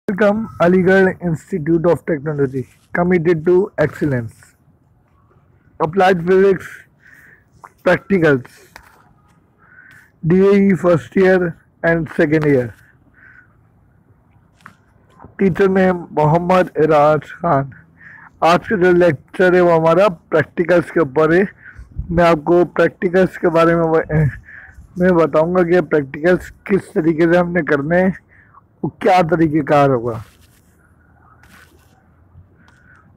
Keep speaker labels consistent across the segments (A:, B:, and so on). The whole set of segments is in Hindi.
A: Welcome Aligarh Institute of Technology, committed to excellence. Applied Physics Practicals, DAE first year and second year. Teacher name Mohammad Iraj Khan. आज का जो लेक्चर है वो हमारा प्रैक्टिकल्स के ऊपर है। मैं आपको प्रैक्टिकल्स के बारे में मैं बताऊंगा कि प्रैक्टिकल्स किस तरीके से हमने करने हैं और क्या तरीक़ेकार होगा।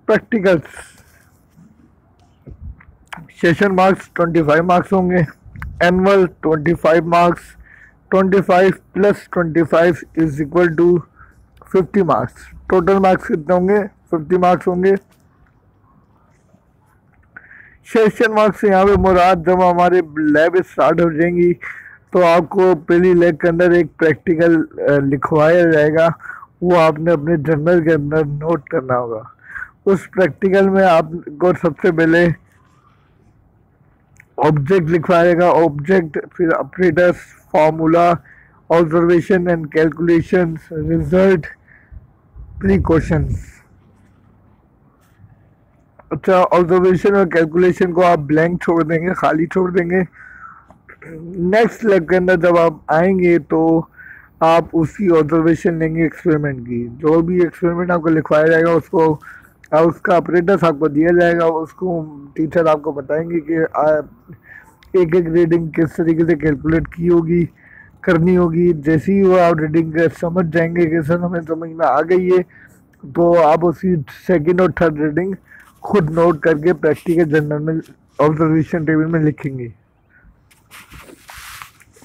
A: प्रैक्टिकल्स सेशन मार्क्स 25 मार्क्स होंगे, annual 25 marks, 25 plus 25 is equal to 50 marks. Total marks कितने होंगे? 50 मार्क्स होंगे। सेशन मार्क्स यहाँ पे मुराद जब हमारे लैब स्टार्ट हो जाएंगी तो आपको पहली लैब के अंदर एक प्रैक्टिकल लिखवाया जाएगा, वो आपने अपने जर्नल के अंदर नोट करना होगा। उस प्रैक्टिकल में आपको सबसे पहले ऑब्जेक्ट लिखवाएगा, ऑब्जेक्ट, फिर operators, formula, observation and calculations, result, precautions. अच्छा, ऑब्जर्वेशन और कैलकुलेशन को आप ब्लैंक छोड़ देंगे, खाली छोड़ देंगे। नेक्स्ट लैब के अंदर जब आप आएंगे तो आप उसकी ऑब्जर्वेशन लेंगे एक्सपेरिमेंट की। जो भी एक्सपेरिमेंट आपको लिखवाया जाएगा उसको उसका ऑपरेटर्स आपको दिया जाएगा, उसको टीचर आपको बताएंगे कि एक एक रीडिंग किस तरीके से कैलकुलेट की होगी, करनी होगी। जैसे ही वो आप रीडिंग समझ जाएंगे कि सर हमें समझ में आ गई है, तो आप उसी सेकंड और थर्ड रीडिंग खुद नोट करके प्रैक्टिकल जर्नल में ऑब्जर्वेशन टेबल में लिखेंगे।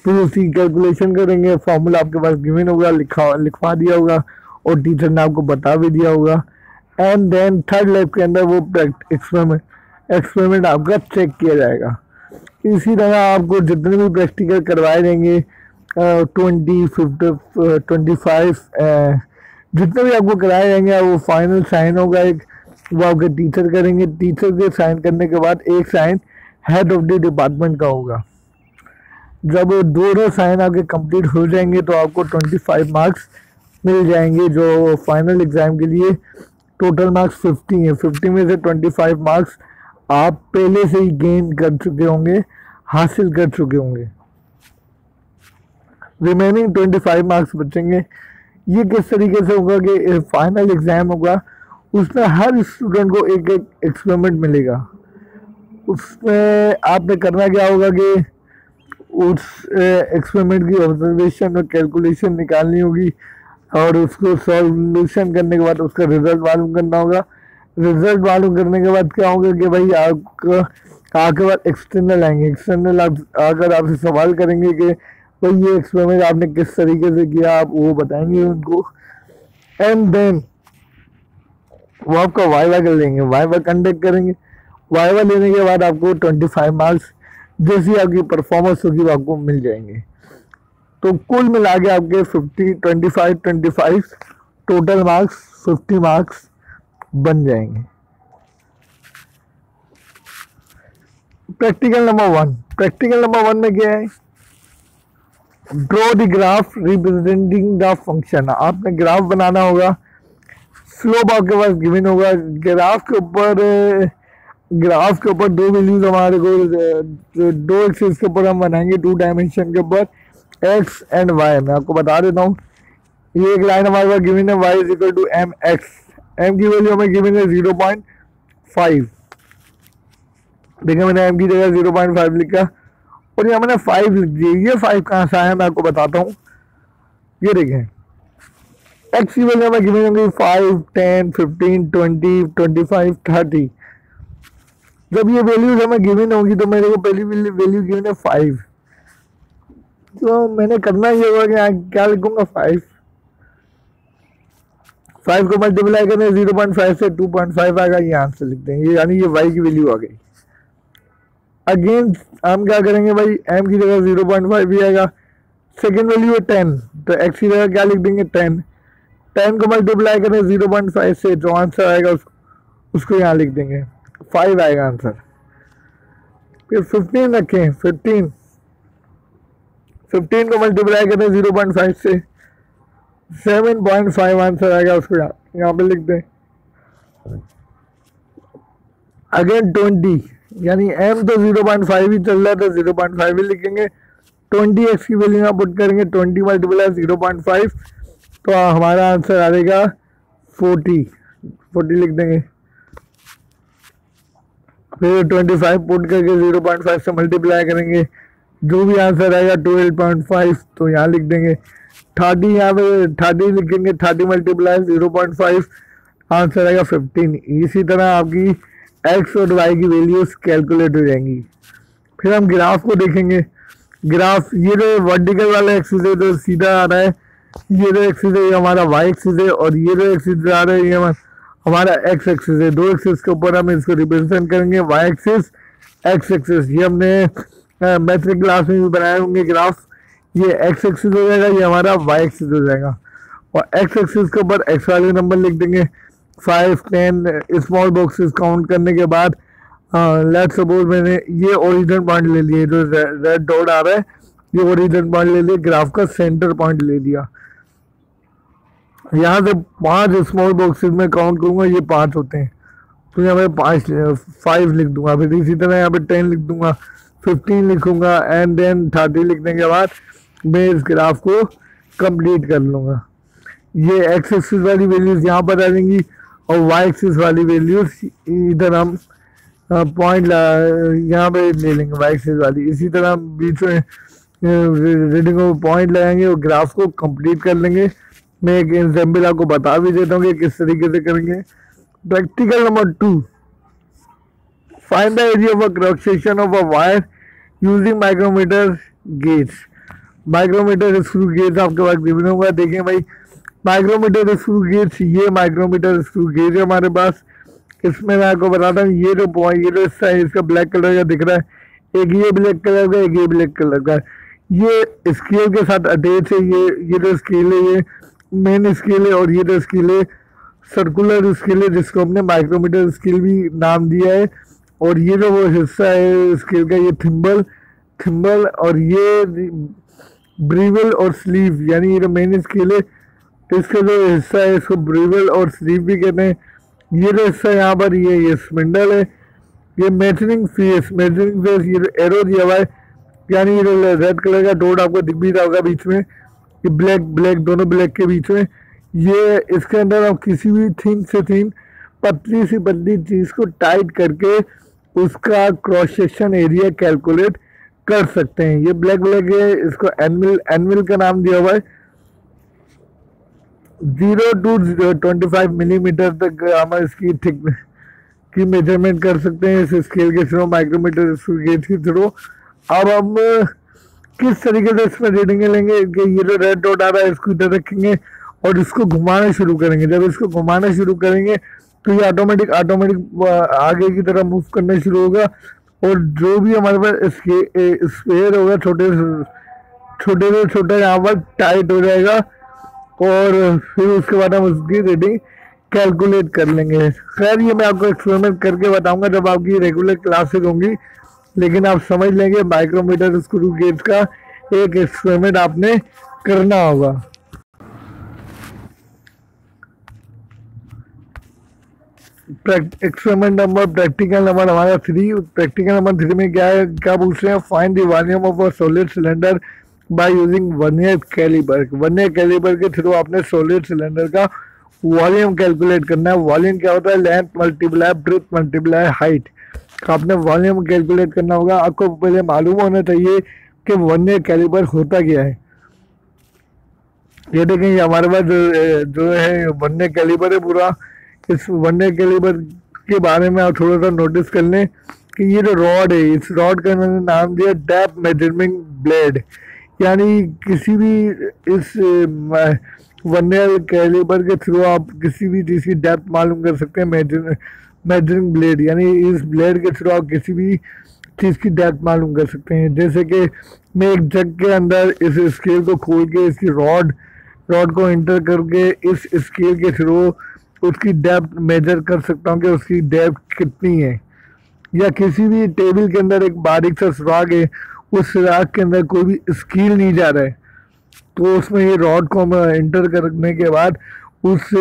A: फिर उसकी कैलकुलेशन करेंगे। फार्मूला आपके पास गिवन होगा, लिखवा दिया होगा और टीचर ने आपको बता भी दिया होगा। एंड देन थर्ड लैब के अंदर वो एक्सपेरिमेंट आपका चेक किया जाएगा। इसी तरह आपको जितने भी प्रैक्टिकल करवाए जाएंगे 20, 50, 25 जितने भी आपको कराए जाएंगे वो फाइनल साइन होगा एक, वो आपके टीचर करेंगे। टीचर के साइन करने के बाद एक sign head of the department का होगा। जब दोनों साइन आपके कंप्लीट हो जाएंगे तो आपको 25 मार्क्स मिल जाएंगे, जो फाइनल एग्ज़ाम के लिए टोटल मार्क्स 50 है। 50 में से 25 मार्क्स आप पहले से ही गेन कर चुके होंगे, हासिल कर चुके होंगे। रिमेनिंग 25 मार्क्स बचेंगे। ये किस तरीके से होगा कि फाइनल एग्ज़ाम होगा, उसमें हर स्टूडेंट को एक एक एक्सपेरिमेंट मिलेगा। उसमें आपने करना क्या होगा कि उस एक्सपेरिमेंट की ऑब्जर्वेशन और कैलकुलेशन निकालनी होगी और उसको सॉल्यूशन करने के बाद उसका रिजल्ट मालूम करना होगा। रिजल्ट मालूम करने के बाद क्या होगा कि भाई आपके बाद एक्सटर्नल आएंगे। एक्सटर्नल अगर आपसे सवाल करेंगे कि भाई ये एक्सपेरिमेंट आपने किस तरीके से किया, आप वो बताएंगे उनको। एंड देन वो आपका वाइवा कर लेंगे, वाइवा कंडक्ट करेंगे। वाइवा लेने के बाद आपको 25 मार्क्स जैसी आपकी परफॉर्मेंस होगी वो आपको मिल जाएंगे। तो कुल मिला के आपके 25 टोटल मार्क्स 50 मार्क्स बन जाएंगे। प्रैक्टिकल नंबर 1 में क्या है? Draw the graph representing the function. आपने ग्राफ बनाना होगा, स्लोप आपके पास गिवन होगा। ग्राफ के ऊपर दो वैल्यूज हमारे को, दो एक्सिस के ऊपर हम बनाएंगे, 2 डायमेंशन के ऊपर, एक्स एंड वाई। मैं आपको बता देता हूँ, ये एक लाइन हमारे पास गिवन है, Y is equal to M X. M की वैल्यू हमें गिवन है 0.5। देखिए मैंने एम की जगह 0.5 लिखा और ये मैंने 5 लिख दिया। ये 5 कहाँ से आया मैं आपको बताता हूँ। ये देखें, एक्स की वैल्यू हमें गिवन होंगी 5, 10, 15, 20, 25, 30। जब ये वैल्यूज हमें गिवन होगी तो मेरे को पहली वैल्यू गिवन है 5, तो मैंने करना ये होगा कि यहाँ क्या लिखूंगा 5 को मल्टीप्लाई करें 0.5 से 2.5 आएगा, ये आंसर लिखते हैं। ये यानी ये y की वैल्यू आ गई। अगेन हम क्या करेंगे भाई, m की जगह 0.5 भी आएगा। सेकेंड वैल्यू है 10, तो x की जगह क्या लिख देंगे 10 को मल्टीप्लाई करें 0.5 से, जो आंसर आएगा उसको यहाँ लिख देंगे, 5 आएगा आंसर। फिर 15 रखें, 15 को मल्टीप्लाई करें 0.5 से, 7.5 आंसर आएगा, उसको यहाँ पे लिख दें। अगेन 20, यानी m तो 0.5 ही चल रहा है तो 0.5 ही लिखेंगे। 20x की वैल्यू यहाँ पुट करेंगे, 20 मल्टीप्लाई 0.5, तो हमारा आंसर आ जाएगा 40 लिख देंगे। फिर 25 पुट करके 0.5 से मल्टीप्लाई करेंगे, जो भी आंसर आएगा 12.5, तो यहाँ लिख देंगे। 30 यहाँ पे 30 लिखेंगे, 30 मल्टीप्लाई 0.5, आंसर आएगा 15। इसी तरह आपकी एक्स और वाई की वैल्यूज कैलकुलेट हो जाएंगी। फिर हम ग्राफ को देखेंगे। ग्राफ, ये जो वर्टिकल वाला एक्सिस है तो सीधा आ रहा है, ये जो एक्सिस है ये हमारा वाई एक्सिस है, और ये जो एक्सिस आ रहा है ये हमारा एक्स एक्सिस है। दो एक्सिस के ऊपर हम इसको रिप्रेजेंट करेंगे, वाई एक्सिस, एक्स एक्सिस। ये हमने मैट्रिक क्लास में भी बनाए होंगे ग्राफ। ये एक्स एक्सिस हो जाएगा, ये हमारा वाई एक्सिस हो जाएगा, और एक्स एक्सिस के ऊपर एक्स वाले नंबर लिख देंगे। 5, 10 स्मॉल बॉक्सेस काउंट करने के बाद लेट सपोज मैंने ये ओरिजिन पॉइंट ले लिया, जो रेड डॉट आ रहा है ये ओरिजिन पॉइंट ले लिया, ग्राफ का सेंटर पॉइंट ले लिया। यहाँ से 5 स्मॉल बॉक्सेस में काउंट करूँगा, ये 5 होते हैं, तो यहाँ पे 5 लिख दूंगा। फिर इसी तरह यहाँ पे 10 लिख दूंगा, 15 लिखूंगा, एंड देन 30 लिखने के बाद मैं इस ग्राफ को कंप्लीट कर लूँगा। ये एक्स एक्सिस वाली वैल्यूज यहाँ पर आ जाएंगी, और वाई एक्सिस वाली वैल्यूज इधर हम पॉइंट यहाँ पे ले लेंगे, वाई एक्सिस वाली। इसी तरह बीच में रीडिंग को पॉइंट लगाएंगे और ग्राफ को कंप्लीट कर लेंगे। मैं एक एग्जाम्पल आपको बता भी देता हूँ कि किस तरीके से करेंगे। Practical number 2, find the area of a cross section of a wire using micrometer gauge. Micrometer screw gauge आपके पास गिवन होगा। देखिए भाई, माइक्रोमीटर स्क्रू गेज, ये माइक्रोमीटर स्क्रू गेज है हमारे पास। इसमें मैं आपको बताता हूँ, ये जो पॉइंट, ये जो हिस्सा है इसका ब्लैक कलर का दिख रहा है, एक ये ब्लैक कलर का, एक ये ब्लैक कलर का। ये स्केल के साथ अटैच है। ये जो स्केल है ये मेन स्केल है, और ये जो स्केल है सर्कुलर स्केल है, जिसको हमने माइक्रोमीटर स्केल भी नाम दिया है। और ये जो वो हिस्सा है स्केल का, ये थिम्बल और ये ब्रीवल और स्लीव, यानी ये जो मेन स्केल है इसका जो हिस्सा है इसको ब्रीवल और स्लीव भी कहते हैं। ये जो हिस्सा यहाँ पर ये स्पिंडल है। ये मेजरिंग फेस, ये जो एरो दिया हुआ है, यानी ये जो रेड कलर का डॉट आपको दिख भी रहा होगा बीच में, ये ब्लैक दोनों ब्लैक के बीच में, ये इसके अंदर आप किसी भी थिन से थिन पतली सी पतली चीज़ को टाइट करके उसका क्रॉस सेक्शन एरिया कैलकुलेट कर सकते हैं। ये ब्लैक है, इसको एनविल का नाम दिया हुआ है। 0 to 25 मिलीमीटर तक हम इसकी थिकनेस की मेजरमेंट कर सकते हैं इस स्केल के थ्रू, माइक्रोमीटर गेज के थ्रू। अब हम किस तरीके से इसमें रीडिंग लेंगे कि ये जो रेड डॉट आ रहा है इसको इधर रखेंगे और इसको घुमाना शुरू करेंगे। जब इसको घुमाना शुरू करेंगे तो ये ऑटोमेटिक आगे की तरफ मूव करना शुरू होगा, और जो भी हमारे पास स्क्वायर होगा छोटे से छोटा यहाँ पर टाइट हो जाएगा, और फिर उसके बाद हम उसकी रीडिंग कैलकुलेट कर लेंगे। खैर ये मैं आपको एक्सपेरिमेंट करके बताऊंगा जब आपकी रेगुलर क्लासेस होंगी, लेकिन आप समझ लेंगे माइक्रोमीटर स्क्रू गेज का एक एक्सपेरिमेंट आपने करना होगा। एक्सपेरिमेंट नंबर प्रैक्टिकल नंबर हमारा 3। प्रैक्टिकल नंबर 3 में क्या है, क्या पूछ रहे हैं, find the volume of a solid cylinder by using vernier caliper. Vernier caliper के थ्रू आपने सॉलिड सिलेंडर का वॉल्यूम कैलकुलेट करना है। वॉल्यूम क्या होता है, length multiply breadth multiply height. आपने वॉल्यूम कैलकुलेट करना होगा। आपको पहले मालूम होना चाहिए कि वर्नियर कैलिपर होता क्या है। ये देखें, ये हमारे पास जो है वर्नियर कैलिपर है पूरा। इस वर्नियर कैलिपर के बारे में आप थोड़ा सा नोटिस कर लें कि ये जो रॉड है, इस रॉड का मैंने नाम दिया डेप्थ मेजरमेंट ब्लेड, यानी किसी भी इस वर्नियर कैलिपर के थ्रू आप किसी भी चीज़ की डेप्थ मालूम कर सकते हैं। मेजरिंग ब्लेड, यानी इस ब्लेड के थ्रू आप किसी भी चीज़ की डेप्थ मालूम कर सकते हैं। जैसे कि मैं एक जग के अंदर इस स्केल को खोल के इसकी रॉड को इंटर करके इस स्केल के थ्रू उसकी डेप्थ मेजर कर सकता हूँ कि उसकी डेप्थ कितनी है। या किसी भी टेबल के अंदर एक बारीक सा सुराख है, उस सुराख के अंदर कोई भी स्केल नहीं जा रहा है, तो उसमें ये रॉड को हम एंटर करने के बाद उस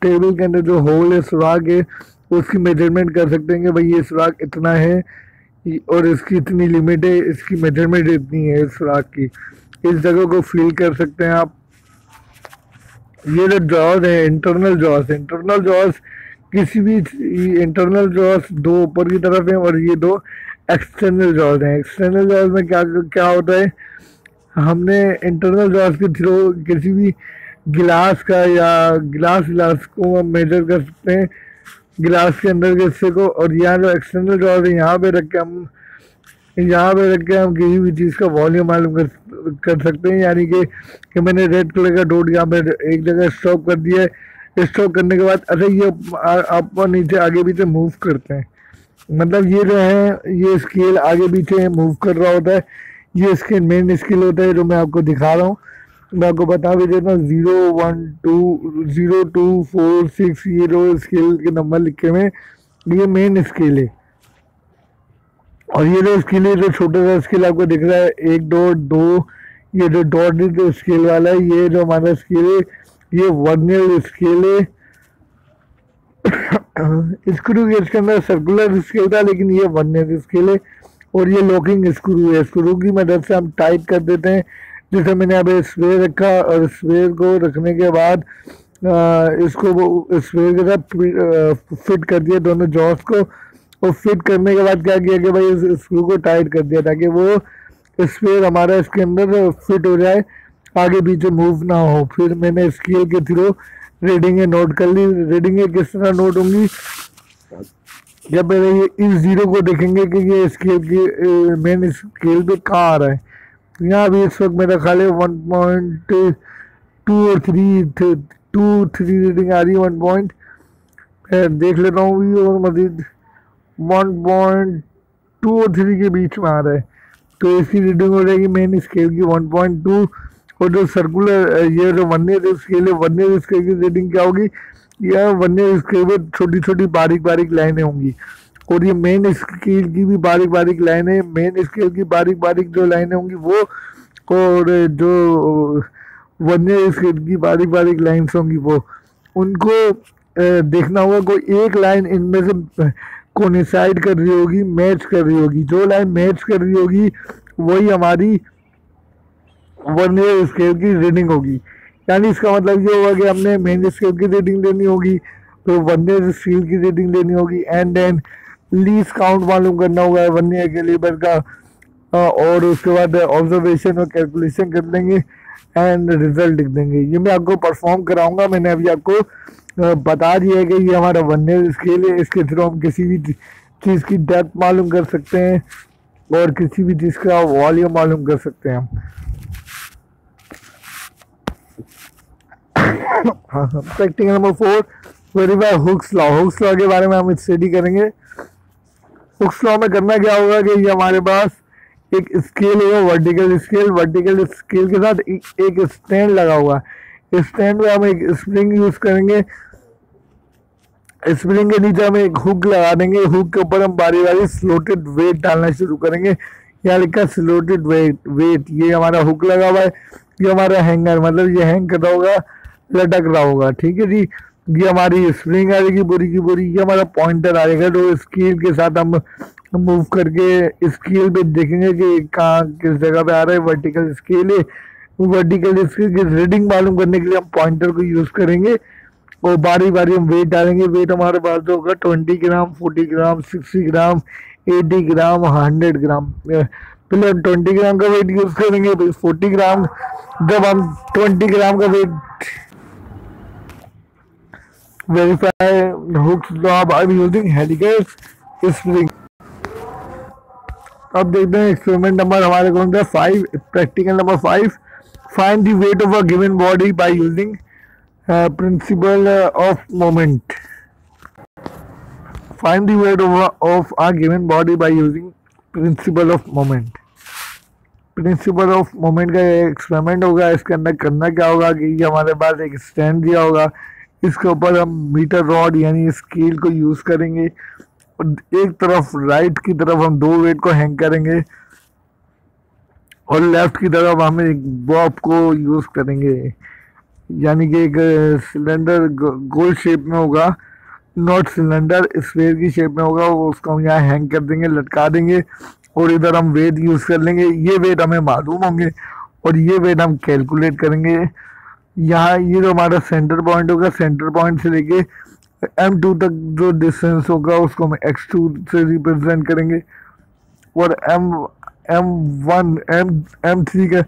A: टेबल के अंदर जो होल है, सुराख है, उसकी मेजरमेंट कर सकते हैं कि भाई ये सुराख इतना है और इसकी इतनी लिमिट है, इसकी मेजरमेंट इतनी है इस सुराख की। इस जगह को फील कर सकते हैं आप। ये जो जॉज है इंटरनल जॉज किसी भी इंटरनल जॉज दो ऊपर की तरफ है और ये दो एक्सटर्नल जॉज हैं। एक्सटर्नल जॉज में क्या क्या होता है, हमने इंटरनल जॉज के थ्रू किसी भी गिलास का या गिलास को हम मेजर कर सकते हैं, गिलास के अंदर के हिस्से को। और यहाँ जो एक्सटर्नल जॉज है यहाँ पे रख के हम किसी भी चीज़ का वॉल्यूम मालूम कर सकते हैं। यानी कि मैंने रेड कलर का डॉट यहाँ पे एक जगह स्टॉप कर दिया है। स्टॉप करने के बाद अच्छा ये आप नीचे आगे पीछे मूव करते हैं, मतलब ये जो है ये स्केल आगे पीछे मूव कर रहा होता है। ये इसके मेन स्केल होता है जो मैं आपको दिखा रहा हूँ। मैं आपको बता भी देता हूँ 0 1 2 0 2 4 6 ये जो स्केल के नंबर लिखे हुए हैं ये मेन स्केल है। और ये जो स्केल है, जो छोटा सा स्केल आपको दिख रहा है 1 डॉट 2, ये जो डॉट जो स्केल वाला है ये जो हमारा स्केल है ये वर्नियर स्केल है। स्क्रू गेज के अंदर सर्कुलर स्केल था लेकिन ये वर्नियर स्केल है। और ये लॉकिंग स्क्रू है, स्क्रू की मदद से हम टाइट कर देते हैं। जैसे मैंने अभी स्पेयर रखा और स्पेयर को रखने के बाद इसको स्पेयर के साथ फिट कर दिया दोनों जॉस को। और फिट करने के बाद क्या किया कि भाई इस स्क्रू को टाइट कर दिया ताकि वो स्पेयर हमारा इसके अंदर फिट हो जाए, आगे पीछे मूव ना हो। फिर मैंने स्केल के थ्रू रीडिंगें नोट कर ली। रीडिंगें किस तरह नोट होंगी, जब पहले ये इस जीरो को देखेंगे कि ये स्केल की मेन स्केल पे कहाँ आ रहा है। यहाँ भी इस वक्त मेरा ख्याल है 1.2 और 3 रीडिंग आ रही है। 1 पॉइंट देख लेता हूँ भी और मजीद 1.2 और 3 के बीच में आ रहा है। तो इसकी रीडिंग हो जाएगी मेन स्केल की 1.2। और जो सर्कुलर ये जो वर्नियर स्केल है, वर्नियर स्केल की रीडिंग क्या होगी, यह वर्नियर स्केल में छोटी छोटी बारीक बारीक लाइनें होंगी। और ये मेन स्केल की भी बारीक बारीक लाइनें, मेन स्केल की बारीक बारीक जो लाइनें होंगी वो, और जो वर्नियर स्केल की बारीक बारीक लाइन्स होंगी वो, उनको देखना होगा कोई एक लाइन इनमें से कोइंसाइड कर रही होगी, मैच कर रही होगी। जो लाइन मैच कर रही होगी वही हमारी वर्नियर स्केल की रीडिंग होगी। यानी इसका मतलब ये होगा कि हमने मेन स्केल की रीडिंग लेनी होगी, तो वर्नियर स्केल की रीडिंग लेनी होगी, एंड देन लीस्ट काउंट मालूम करना होगा वर्नियर कैलिपर का। और उसके बाद ऑब्जर्वेशन और कैलकुलेशन कर लेंगे एंड रिजल्ट लिख देंगे। ये मैं आपको परफॉर्म कराऊंगा। मैंने अभी आपको बता दिया है कि ये हमारा वर्नियर स्केल है। इसके थ्रू हम किसी भी चीज़ की डेप्थ मालूम कर सकते हैं और किसी भी चीज़ का वॉल्यूम मालूम कर सकते हैं हम। Practical number 4, verify Hooke's law. Hooke's law के बारे में हम स्टडी करेंगे। हुक्स लॉ में करना क्या होगा कि ये हमारे पास एक स्केल होगा, वर्टिकल स्केल के साथ एक स्टैंड लगा हुआ है। स्टैंड में हम एक स्प्रिंग यूज करेंगे। स्प्रिंग के नीचे हम एक हुक लगा देंगे। हुक के ऊपर हम बारी बारी स्लोटेड वेट डालना शुरू करेंगे। यहाँ लिखा स्लोटेड वेट। ये हमारा हुक लगा हुआ है, ये हमारा हैंगर, मतलब ये हैंग कर रहा होगा, लटक रहा होगा। ठीक है जी, ये हमारी स्प्रिंग आ जाएगी पूरी की पूरी। ये हमारा पॉइंटर आ जाएगा जो स्केल के साथ हम मूव करके स्केल पे देखेंगे कि कहाँ किस जगह पे आ रहा है। वर्टिकल स्केल है, वर्टिकल स्केल की रीडिंग मालूम करने के लिए हम पॉइंटर को यूज करेंगे और बारी बारी हम वेट डालेंगे। वेट हमारे पास होगा 20 ग्राम, 40 ग्राम, 60 ग्राम, 80 ग्राम, 100 ग्राम। पहले हम 20 ग्राम का वेट यूज करेंगे, फिर 40 ग्राम। जब हम 20 ग्राम का weight verify Hooke's law by using helical spring. अब देखते हैं एक्सपेरिमेंट नंबर हमारे कौन सा 5, practical number 5। Find the weight of a given body by using principle of moment. Find the weight of a given body by using principle of moment. Principle of moment का एक्सपेरिमेंट होगा। इसके अंदर करना क्या होगा कि ये हमारे पास एक स्टैंड दिया होगा, इसके ऊपर हम मीटर रॉड यानी स्केल को यूज करेंगे और एक तरफ राइट की तरफ हम 2 वेट को हैंग करेंगे और लेफ्ट की तरफ हम एक बॉब को यूज करेंगे, यानी कि एक सिलेंडर गोल शेप में होगा, नॉट सिलेंडर स्फीयर की शेप में होगा, वो उसको हम यहाँ हैंग कर देंगे, लटका देंगे। और इधर हम वेट यूज कर लेंगे, ये वेट हमें मालूम होंगे और ये वेट हम कैलकुलेट करेंगे। यहाँ ये जो हमारा सेंटर पॉइंट होगा, सेंटर पॉइंट से लेके M2 तक जो डिस्टेंस होगा उसको हम X2 से रिप्रेजेंट करेंगे। और M3 का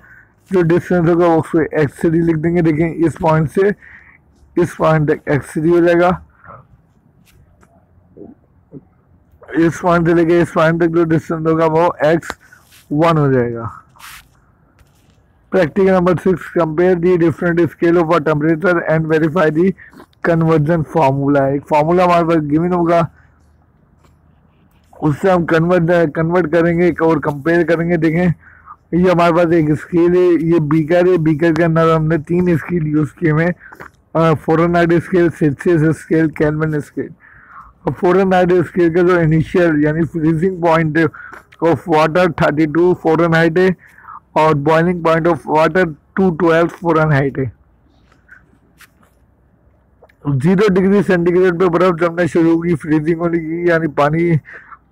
A: जो डिस्टेंस होगा उसको X3 लिख देंगे। देखें इस पॉइंट से इस पॉइंट तक X3 हो जाएगा, इस पॉइंट से लेके इस पॉइंट तक जो डिस्टेंस होगा वो X1 हो जाएगा। Practical number 6, compare the different scale of a temperature and verify the conversion formula. एक फार्मूला हमारे पास गिवन होगा, उससे हम कन्वर्ट करेंगे और कंपेयर करेंगे। देखें ये हमारे पास एक स्केल है, ये बीकर है, बीकर के अंदर हमने 3 स्केल यूज किए हुए, Fahrenheit scale, Celsius scale, kelvin scale. Fahrenheit scale का जो इनिशियल यानी freezing point of water 32 Fahrenheit है और boiling point of water 212 Fahrenheit है। 0 डिग्री सेंटीग्रेड पे बर्फ जमना शुरू होगी, फ्रीजिंग होने की, यानी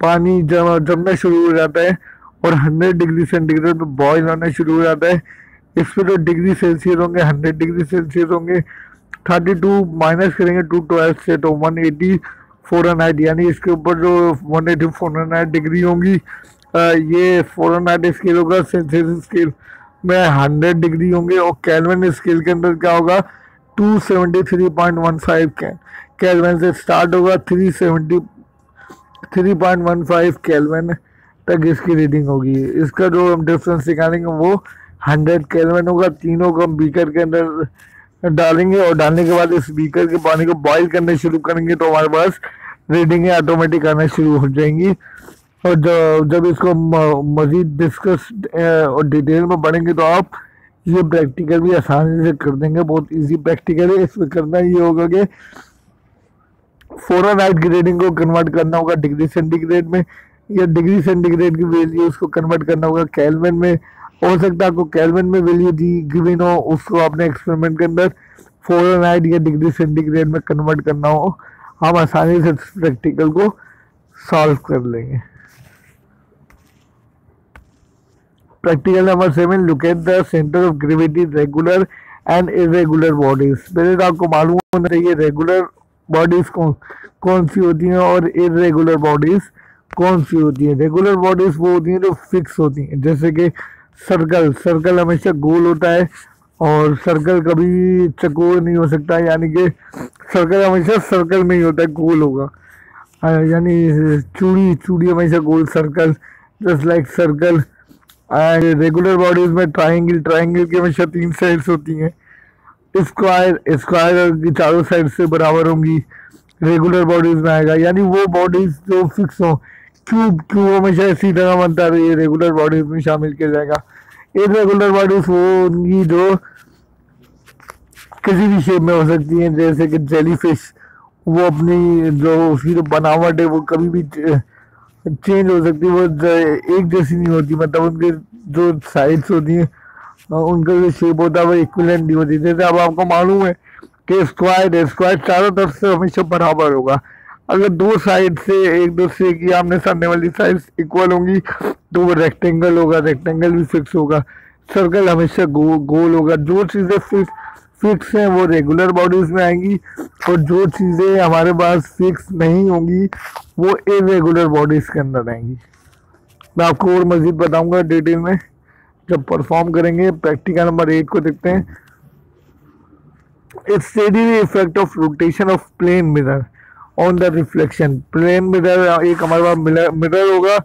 A: पानी जमना शुरू हो जाता है। और 100 डिग्री सेंटीग्रेड पे बॉयल होना शुरू हो जाता है। इस पर जो डिग्री सेल्सियस होंगे 100 डिग्री सेल्सियस होंगे। 32 माइनस करेंगे 212 से तो 180 फ़ारेनहाइट, यानी इसके ऊपर जो 180 फ़ारेनहाइट डिग्री होंगी। ये फ़ारेनहाइट स्केल होगा, सेल्सियस स्केल में 100 डिग्री होंगे। और केल्विन स्केल के अंदर क्या होगा, 273.15 केल्विन से स्टार्ट होगा, 373.15 केल्विन तक इसकी रीडिंग होगी। इसका जो हम डिफरेंस निकालेंगे वो 100 केल्विन होगा। तीनों को हम बीकर के अंदर डालेंगे और डालने के बाद इस बीकर के पानी को बॉईल करने शुरू करेंगे तो हमारे पास रीडिंगें ऑटोमेटिक आना शुरू हो जाएंगी। और जब इसको मज़ीद डिस्कस और डिटेल में पढ़ेंगे तो आप ये प्रैक्टिकल भी आसानी से कर देंगे। बहुत इजी प्रैक्टिकल है। इसमें करना ये होगा कि फ़ारेनहाइट की रीडिंग को कन्वर्ट करना होगा डिग्री सेंटीग्रेड में, या डिग्री सेंटीग्रेड की वैल्यू उसको कन्वर्ट करना होगा केल्विन में। हो सकता है आपको केल्विन में वैल्यू दी गिवन हो, उसको आपने एक्सपेरिमेंट के अंदर फ़ारेनहाइट या डिग्री सेंटीग्रेड में कन्वर्ट करना हो। हम आसानी से प्रैक्टिकल को सॉल्व कर लेंगे। Practical number 7, look at the centre of gravity regular and irregular bodies. पहले तो आपको मालूम होना चाहिए रेगुलर बॉडीज कौन सी होती हैं और इरेगुलर बॉडीज कौन सी होती हैं। रेगुलर बॉडीज वो होती हैं जो फिक्स होती हैं, जैसे कि सर्कल हमेशा गोल होता है और सर्कल कभी चकोर नहीं हो सकता, यानी कि सर्कल हमेशा सर्कल में ही होता है, गोल होगा। यानी चूड़ी हमेशा गोल, circle just like circle. Regular bodies में ट्राइंगल की हमेशा 3 साइड्स होती हैं। स्क्वायर की चारों साइड से बराबर होंगी, रेगुलर बॉडीज में आएगा। यानी वो बॉडीज जो फिक्स हो, क्यूब हमेशा इसी तरह बनता है, ये रेगुलर बॉडीज में शामिल किया जाएगा। इरेगुलर बॉडीज वो होंगी जो किसी भी शेप में हो सकती हैं, जैसे कि जेलीफिश, वो अपनी जो उसकी जो बनावट है वो कभी भी चेंज हो सकती है, वो एक जैसी नहीं होती, मतलब उनके जो साइड्स होती हैं उनका जो शेप होता है वो इक्विवेलेंट नहीं होती। जैसे अब आपको मालूम है कि स्क्वायर चारों तरफ से हमेशा बराबर होगा। अगर 2 साइड से एक दूसरे की आमने सामने वाली साइड इक्वल होंगी तो वो रेक्टेंगल होगा, रेक्टेंगल भी फिक्स होगा। सर्कल हमेशा गोल होगा। जो चीज़ें फिक्स हैं वो रेगुलर बॉडीज में आएंगी और जो चीज़ें हमारे पास फिक्स नहीं होंगी वो इरेगुलर बॉडीज के अंदर आएंगी। मैं आपको और मज़ीद बताऊंगा डिटेल में जब परफॉर्म करेंगे। प्रैक्टिकल नंबर 8 को देखते हैं। It's study the effect of rotation of plane mirror on the reflection. Plane mirror एक हमारे पास मिरर होगा।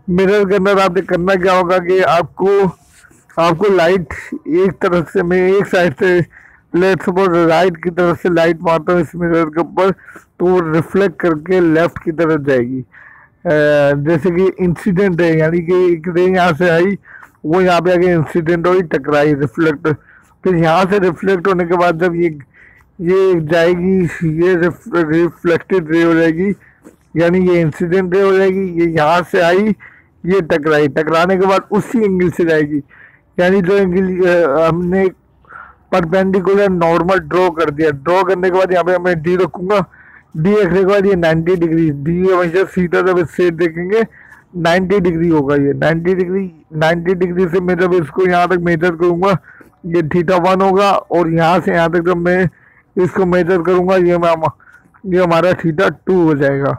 A: मिरर के अंदर आपने करना क्या होगा कि आपको लाइट एक तरफ से, मैं एक साइड से लेट सपोज राइट की तरफ से लाइट मारता हूँ इस मिरर के ऊपर, तो वो रिफ्लेक्ट करके लेफ्ट की तरफ जाएगी। जैसे कि इंसिडेंट है, यानी कि एक रे यहाँ से आई, वो यहाँ पे आके इंसिडेंट हुई, टकराई, रिफ्लेक्ट। फिर यहाँ से रिफ्लेक्ट होने के बाद जब ये जाएगी, ये रिफ्लेक्टेड रे हो जाएगी, यानी ये इंसिडेंट रे हो जाएगी। ये यहाँ से आई, ये टकराई, टकराने के बाद उसी एंगल से जाएगी, यानी ड्राइंग के लिए हमने परपेंडिकुलर नॉर्मल ड्रॉ कर दिया। ड्रॉ करने के बाद यहाँ पे मैं डी रखूंगा। डी रखने के बाद ये 90 डिग्री, डी हमेशा सीधा जब स्ट्रेट देखेंगे 90 डिग्री होगा। ये 90 डिग्री, 90 डिग्री से मैं जब इसको यहाँ तक मेजर करूंगा ये θ1 होगा, और यहाँ से यहाँ तक जब मैं इसको मेजर करूंगा ये हमारा θ2 हो जाएगा।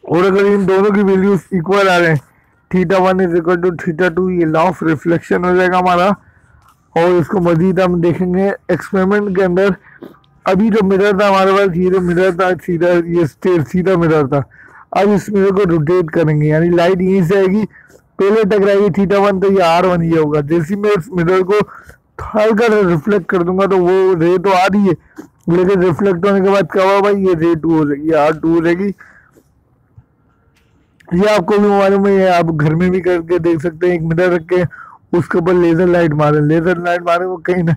A: और अगर इन दोनों की वैल्यूज इक्वल आ रहे हैं, θ1 इज इक्वल टू θ2, ये लॉ ऑफ रिफ्लेक्शन हो जाएगा हमारा। और इसको मजीद हम देखेंगे एक्सपेरिमेंट के अंदर। अभी जो मिरर था हमारे पास, ये जो मिरर था सीधा, ये सीधा मिरर था। अब इस मिरर को रोटेट करेंगे, यानी लाइट यहीं से आएगी, पहले टकराएगी θ1 तो ये R1 ये होगा। जैसे मैं इस मिरर को हल्का रिफ्लेक्ट कर दूंगा तो वो रे तो आ रही है, लेकिन रिफ्लेक्ट होने के बाद क्या होगा भाई, ये रे2 हो जाएगी, R2 हो जाएगी। ये आपको भी मालूम है, आप घर में भी करके देख सकते हैं। एक मिरर रख के उसके ऊपर लेजर लाइट मारे, वो कहीं ना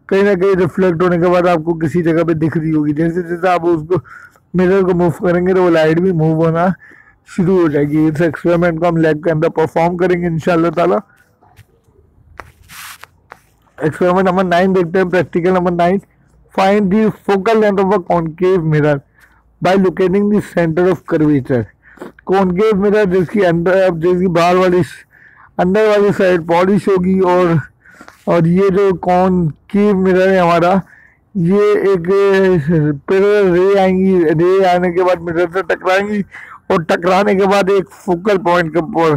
A: कहीं रिफ्लेक्ट होने के बाद आपको किसी जगह पे दिख रही होगी। जैसे जैसे आप उसको मिरर को मूव करेंगे तो वो लाइट भी मूव होना शुरू हो जाएगी। इस एक्सपेरिमेंट को हम लैब के अंदर परफॉर्म करेंगे इंशाल्लाह ताला। एक्सपेरिमेंट नंबर 9 देखते हैं, practical number 9। Find the focal length of a concave mirror by locating the centre of curvature. Concave mirror जिसकी बाहर वाली अंदर वाली साइड पॉलिश होगी, और ये जो कॉनकेव मिरर है हमारा, ये एक पैरेलल रे आएंगी, रे आने के बाद मिरर से टकराएंगी, और टकराने के बाद एक फोकल पॉइंट के ऊपर,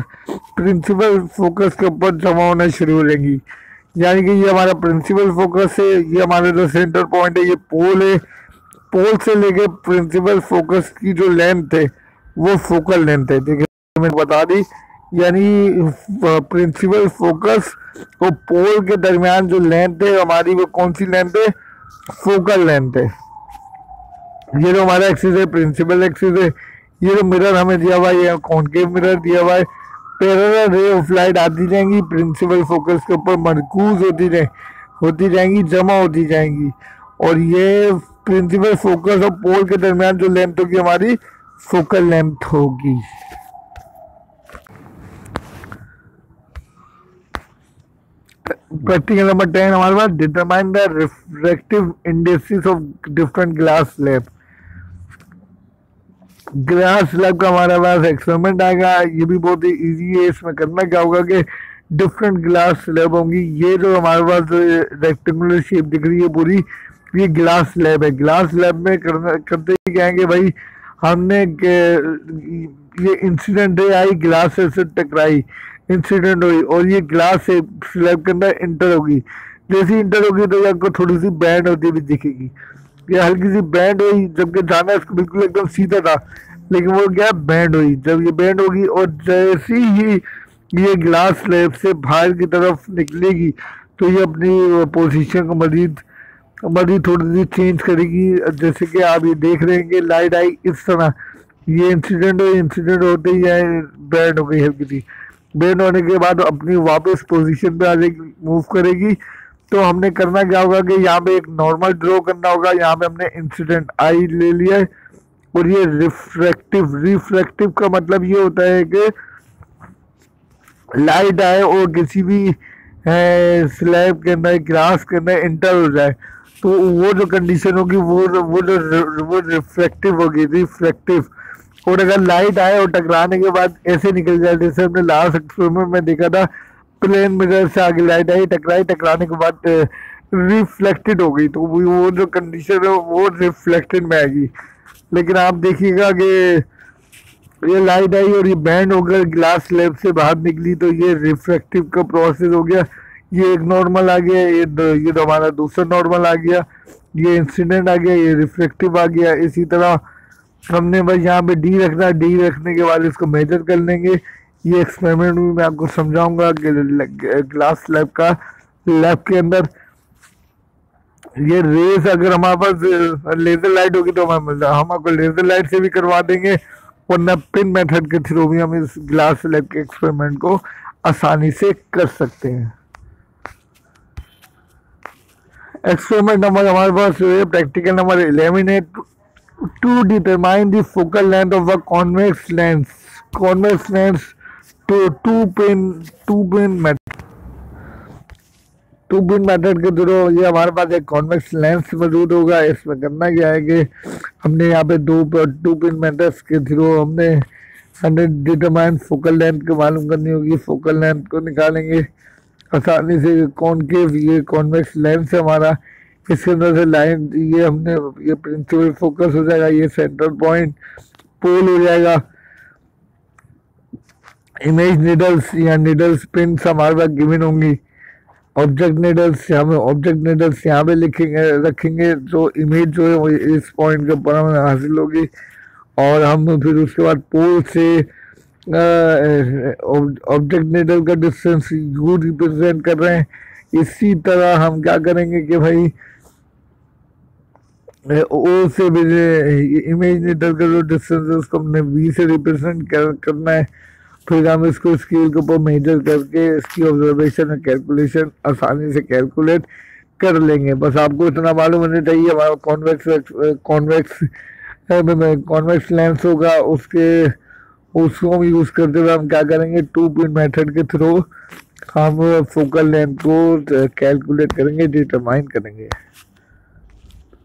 A: प्रिंसिपल फोकस के ऊपर जमा होना शुरू हो जाएंगी। यानी कि ये हमारा प्रिंसिपल फोकस है, ये हमारा जो सेंटर पॉइंट है, ये पोल है। पोल से लेके प्रिंसिपल फोकस की जो लेंथ है वो फोकल लेंथ है। देखिए मैंने बता दी, यानी प्रिंसिपल फोकस और पोल के दरमियान जो लेंथ है हमारी, वो कौन सी लेंथ है, फोकल लेंथ है। ये जो हमारा एक्सिस है प्रिंसिपल एक्सिस है। ये जो मिरर हमें दिया हुआ है, कॉनकेव मिरर दिया हुआ है, पैरेलल रे ऑफ लाइट आती जाएंगी, प्रिंसिपल फोकस के ऊपर मरकूज होती जाएंगी, जमा होती जाएंगी। और ये प्रिंसिपल फोकस और पोल के दरमियान जो लेंथ होगी हमारी फोकल लेंथ होगी। प्रैक्टिकल नंबर 10 हमारे पास, determine the refractive indexes of different glass slab. Glass slab का हमारे पास एक्सपेरिमेंट आएगा, ये भी बहुत ही इजी है। इसमें करना क्या होगा कि डिफरेंट ग्लास स्लैब होंगी। ये जो हमारे पास रेक्टेंगुलर शेप दिख रही है पूरी, ये ग्लास स्लैब है। ग्लास स्लैब में करते ही क्या है कि भाई हमने ये इंसिडेंट रे आई, ग्लास से टकराई, इंसिडेंट हुई, और ये ग्लास से स्लैब के अंदर इंटर होगी। जैसी इंटर होगी तो आपको थोड़ी सी बैंड होती हुई दिखेगी, ये हल्की सी बैंड हुई, जबकि जाना इसको बिल्कुल एकदम सीधा था, लेकिन वो क्या बैंड हुई। जब ये बैंड होगी और जैसी ही ये ग्लास स्लैब से बाहर की तरफ निकलेगी तो ये अपनी पोजीशन को मजीद थोड़ी सी चेंज करेगी। जैसे कि आप ये देख रहे हैं कि लाइट आई इस तरह, ये इंसिडेंट होते ही बैंड हो गई, हल्की सी बैंड होने के बाद अपनी वापस पोजीशन पे आ जाएगी, मूव करेगी। तो हमने करना क्या होगा कि यहाँ पे एक नॉर्मल ड्रॉ करना होगा। यहाँ पे हमने इंसिडेंट आई ले लिया है, और ये रिफ्रैक्टिव का मतलब ये होता है कि लाइट आए और किसी भी स्लैब के अंदर, ग्लास के अंदर इंटर हो जाए, तो वो जो कंडीशन होगी वो रिफ्रैक्टिव होगी, रिफ्रैक्टिव। और अगर लाइट आए और टकराने के बाद ऐसे निकल जाए, जैसे हमने लास्ट एक्सपेरिमेंट में देखा था, प्लेन मिरर से आगे लाइट आई, टकराने के बाद रिफ्लेक्टेड हो गई, तो वो जो कंडीशन है वो रिफ्लेक्टेड में आएगी। लेकिन आप देखिएगा कि ये लाइट आई और ये बैंड होकर ग्लास स्लैब से बाहर निकली, तो ये रिफ्रैक्टिव का प्रोसेस हो गया। ये एक नॉर्मल आ गया, ये तो हमारा दूसरा नॉर्मल आ गया, ये इंसिडेंट आ गया, ये रिफ्लेक्टिव आ गया। इसी तरह हमने बस यहाँ पे डी रखना, डी रखने के बाद इसको मेजर कर लेंगे। ये एक्सपेरिमेंट भी मैं आपको समझाऊंगा कि ग्लास स्लैब का लैब के अंदर ये रेस, अगर हमारे पास लेजर लाइट होगी तो हम आपको लेजर लाइट से भी करवा देंगे, वरना पिन मेथड के थ्रू भी हम इस ग्लास स्लैब के एक्सपेरिमेंट को आसानी से कर सकते हैं। एक्सपेरिमेंट नंबर हमारे पास प्रैक्टिकल नंबर 11 है, to determine the focal length of a convex lens two pin method. Two pin method के थ्रू ये हमारे पास एक कॉन्वेक्स लेंस मौजूद होगा। इसमें करना क्या है कि हमने यहाँ पे टू पिन मेथड्स के थ्रू हमने डिटरमाइन फोकल लेंथ को मालूम करनी होगी। फोकल लेंथ को निकालेंगे आसानी से। कॉनकेव ये कॉन्वेक्स लेंस है हमारा, इसके अंदर से लाइन ये हमने ये प्रिंसिपल फोकस हो जाएगा, ये सेंटर पॉइंट पोल हो जाएगा। इमेज निडल्स या निडल्स पिन्स हमारे पास गिवन होंगी। ऑब्जेक्ट निडल्स यहाँ पे लिखेंगे रखेंगे, जो इमेज जो है वो इस पॉइंट के ऊपर हमें हासिल होगी। और हम फिर उसके बाद पोल से ऑब्जेक्ट निडल का डिस्टेंस यू रिप्रेजेंट कर रहे हैं। इसी तरह हम क्या करेंगे कि भाई ओ से इमेज निडल का जो डिस्टेंस है उसको हमने वी से रिप्रेजेंट करना है। फिर हम इसको स्केल के ऊपर मेजर करके इसकी ऑब्जर्वेशन और कैलकुलेशन आसानी से कैलकुलेट कर लेंगे। बस आपको इतना मालूम होना चाहिए हमारा कॉन्वेक्स लेंस होगा, उसको हम यूज़ करते हुए हम क्या करेंगे, टू पिन मेथड के थ्रू हम फोकल लेंथ को कैलकुलेट करेंगे, डिटरमाइन करेंगे।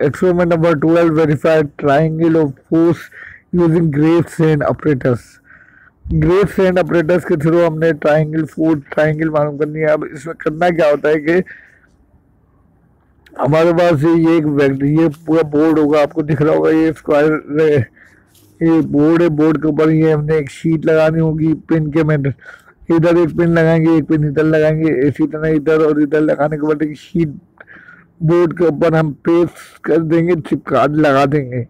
A: Experiment number 12, verify triangle of force using Gravesand operators. Gravesand operators के थ्रू हमने ट्राइंगल मालूम करनी है। अब इसमें करना क्या होता है कि हमारे पास ये पूरा बोर्ड होगा, आपको दिख रहा होगा ये स्क्वायर, ये बोर्ड है। बोर्ड के ऊपर ये हमने एक शीट लगानी होगी पिन के मेथड। इधर एक पिन लगाएंगे, एक पिन इधर लगाएंगे, इसी तरह इधर और इधर लगाने के बाद एक शीट बोर्ड के ऊपर हम पेस्ट कर देंगे, चिपका लगा देंगे।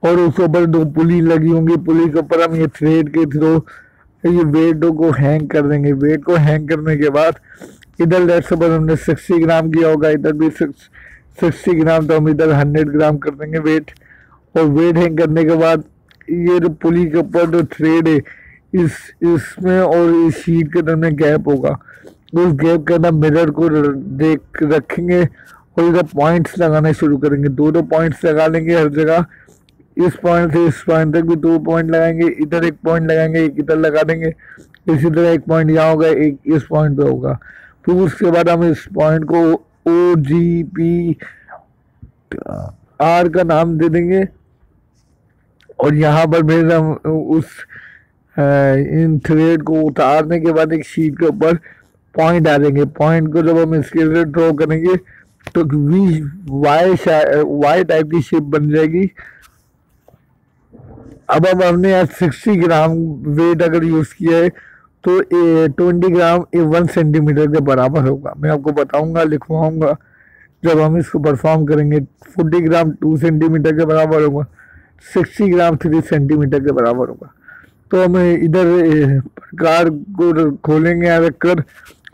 A: और उसके ऊपर दो पुली लगी होंगी, पुली के ऊपर हम ये थ्रेड के थ्रू ये वेट को हैंग कर देंगे। वेट को हैंग करने के बाद इधर लेफ्ट से हमने 60 ग्राम किया होगा, इधर भी 60 ग्राम, तो हम इधर 100 ग्राम कर देंगे वेट। और वेट हैंग करने के बाद ये जो पुली के ऊपर जो थ्रेड है इसमें और इस शीट के दरमियान गैप होगा, उस गैप के अंदर मिरर को देख रखेंगे और इधर पॉइंट्स लगाना शुरू करेंगे। दो पॉइंट्स लगा लेंगे हर जगह। इस पॉइंट से इस पॉइंट तक भी 2 पॉइंट लगाएंगे, इधर एक पॉइंट लगाएंगे, एक इधर लगा देंगे। इसी तरह एक पॉइंट यहाँ होगा, एक इस पॉइंट पे होगा। फिर उसके बाद हम इस पॉइंट को OGP R का नाम दे देंगे। और यहाँ पर फिर हम इन थ्रेड को उतारने के बाद एक शीट के ऊपर पॉइंट डालेंगे। पॉइंट को जब हम इसके लिए ड्रॉ करेंगे तो वाई टाइप की शेप बन जाएगी। अब हमने यहाँ 60 ग्राम वेट अगर यूज़ किया है तो 20 ग्राम 1 सेंटीमीटर के बराबर होगा। मैं आपको बताऊंगा, लिखवाऊंगा जब हम इसको परफॉर्म करेंगे। 40 ग्राम 2 सेंटीमीटर के बराबर होगा, 60 ग्राम 3 सेंटीमीटर के बराबर होगा। तो हम इधर प्रकार को खोलेंगे यहाँ रखकर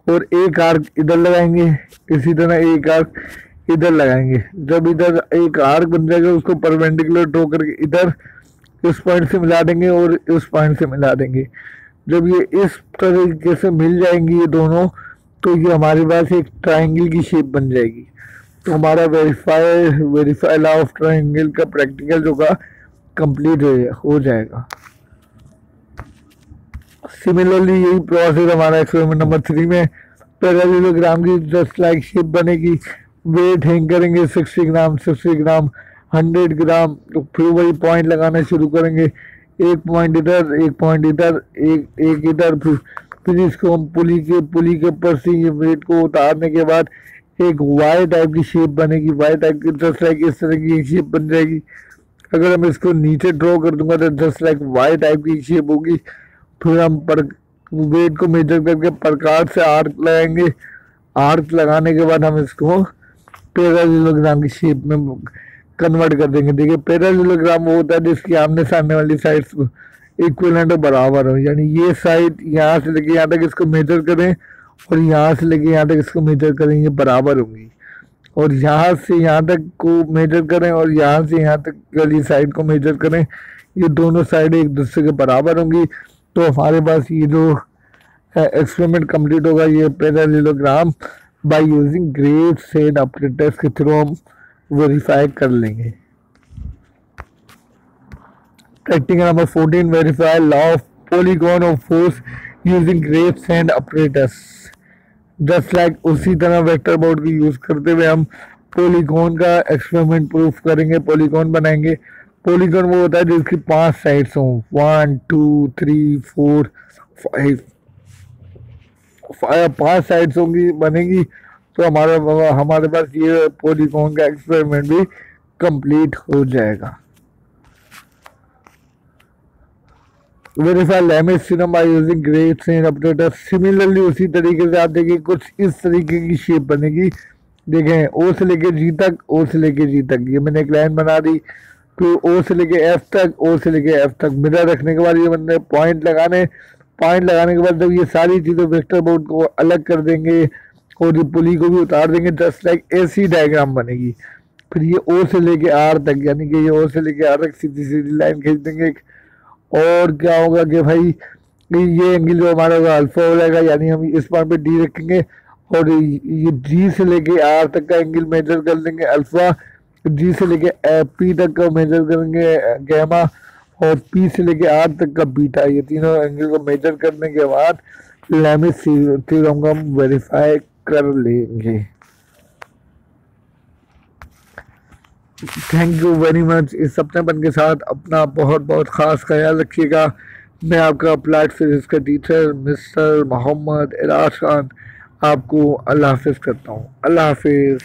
A: और एक आर्क इधर लगाएंगे, इसी तरह एक आर्क इधर लगाएंगे। जब इधर एक आर्क बन जाएगा उसको परपेंडिकुलर ड्रॉ करके इधर इस पॉइंट से मिला देंगे और इस पॉइंट से मिला देंगे। जब ये इस तरीके से मिल जाएंगी ये दोनों, तो ये हमारे पास एक ट्रायंगल की शेप बन जाएगी। तो हमारा वेरीफाई लॉ ऑफ ट्रायंगल का प्रैक्टिकल जो का कंप्लीट हो जाएगा। सिमिलरली यही प्रोसेस हमारा एक्सपेरिमेंट नंबर 3 में पैरेललोग्राम की जस्ट लाइक शेप बनेगी। वेट हैंग करेंगे 60 ग्राम 100 ग्राम, तो फिर वही पॉइंट लगाना शुरू करेंगे। एक पॉइंट इधर, एक पॉइंट इधर, एक इधर। फिर इसको हम पुली के ऊपर से ये वेट को उतारने के बाद एक वाई टाइप की शेप बनेगी। वाई टाइप की जस्ट लाइक इस तरह की एक शेप बन जाएगी। अगर हम इसको नीचे ड्रॉ कर दूंगा तो जस्ट लाइक वाई टाइप की शेप होगी। फिर हम वेट को मेजर करके प्रकार से आर्क लगाएंगे। आर्क लगाने के बाद हम इसको पैरेललोग्राम की शेप में कन्वर्ट कर देंगे। देखिए पैरेललोग्राम वो होता है जिसकी आमने सामने वाली साइड्स इक्विवेलेंट और बराबर हो, यानी ये साइड यहाँ से लेके यहाँ तक इसको मेजर करें और यहाँ से लेके यहाँ तक इसको मेजर करें, ये बराबर होंगी। और यहाँ से यहाँ तक को मेजर करें और यहाँ से यहाँ तक वाली साइड को मेजर करें, ये दोनों साइड एक दूसरे के बराबर होंगी। तो हमारे पास ये जो एक्सपेरिमेंट कंप्लीट होगा ये parallelogram by using Gravesand operators के थ्रू हम वेरीफाई कर लेंगे। Practical number 14, verify law of polygon of force using Gravesand operators. Just like उसी तरह वेक्टर बोर्ड की यूज करते हुए हम पॉलीगॉन का एक्सपेरिमेंट प्रूफ करेंगे, पॉलीगॉन बनाएंगे। पॉलीगॉन वो होता है जिसकी 5 साइड्स हों, 1 2 3 4 5, 5 साइड्स होंगी बनेगी, तो हमारे पास ये पॉलीगॉन का एक्सपेरिमेंट भी कंप्लीट हो जाएगा। Verify Lami's theorem by using grade chain operator. Similarly उसी तरीके से आप देखिए कुछ इस तरीके की शेप बनेगी। देखें ओ से लेके जी तक, ओ से लेके जी तक, ये मैंने एक लाइन बना दी। तो ओ से लेके एफ तक, ओ से लेके एफ तक मिरर रखने के बाद ये मैंने पॉइंट लगाने के बाद जब ये सारी चीज़ें वेक्टर बोर्ड को अलग कर देंगे और ये पुली को भी उतार देंगे, जस्ट लाइक ऐसी डायग्राम बनेगी। फिर ये ओ से लेके आर तक, यानी कि ये ओ से लेके आर तक सीधी सीधी लाइन खींच देंगे। और क्या होगा कि भाई ये एंगल जो हमारा होगा अल्फा हो जाएगा, यानी हम इस पॉइंट पे डी रखेंगे और ये जी से लेके आर तक का एंगल मेजर कर लेंगे अल्फा, जी से लेके पी तक का मेजर करेंगे गैमा, और पी से लेके आर तक का बीटा। ये तीनों एंगल को मेजर करने के बाद लैमिस थ्योरम को हम वेरीफाई कर लेंगे। Thank you very much. इस सपनेपन के साथ अपना बहुत बहुत ख़ास ख्याल रखिएगा। मैं आपका अप्लाइड फिजिक्स का टीचर मिस्टर मोहम्मद इराज खान आपको अल्लाह हाफिज़ करता हूँ। अल्लाह हाफिज़।